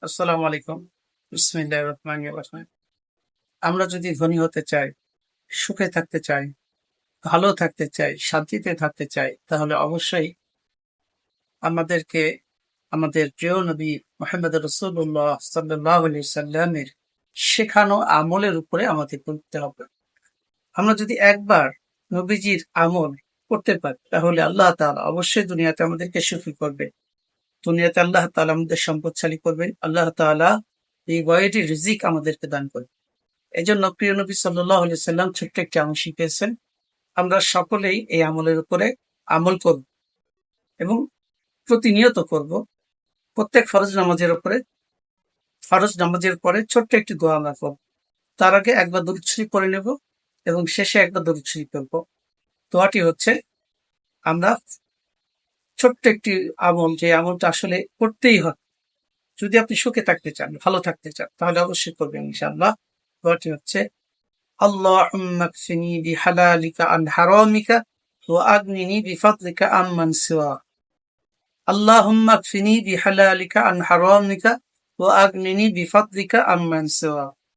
আসসালামু আলাইকুম। বিসমিল্লাহির রহমানির রহিম। আমরা যদি ধনী হতে চাই, সুখে থাকতে চাই, ভালো থাকতে চাই, শান্তিতে থাকতে চাই, তাহলে অবশ্যই আমাদেরকে আমাদের প্রিয় নবী মুহাম্মদ রাসূলুল্লাহ সাল্লাল্লাহু আলাইহি সাল্লামের শেখানো আমলের উপরে আমাদের করতে হবে। আমরা যদি একবার নবীজির আমল করতে পারি, তাহলে আল্লাহ তাআলা অবশ্যই দুনিয়াতে আমাদেরকে সুখী করবে। দুনিয়াতে আল্লাহ তাআলা আমাদের সম্পদশালী করবেন। আল্লাহ তাআলা এই ওয়াইডি রিজিক আমাদেরকে দান করবেন। এজন্য প্রিয় নবী সাল্লাল্লাহু আলাইহি সাল্লাম ছোট্ট একটি আমল শিখিয়েছেন। আমরা সকলেই এই আমলের উপরে আমল করব এবং প্রতিনিয়ত করব। প্রত্যেক ফরজ নামাজের পরে ছোট্ট একটি দোয়া আমরা করব। তার আগে একবার দরুদ শরীফ পড়ে নেব এবং শেষে একবার দরুদ শরীফ পড়ব। দোয়াটি হচ্ছে, আমরা ছোট্ট একটি আমল, যে আমলটা আসলে করতেই হয়। যদি আপনি সুখে থাকতে চান, ভালো থাকতে চান, তাহলে অবশ্যই করবেন ইনশাআল্লাহ। দোয়াটি হচ্ছে, اللهم اكفني بحلالك عن حرامك وأغنني بفضلك عمن سواك. اللهم اكفني بحلالك عن حرامك وأغنني بفضلك عمن سواك.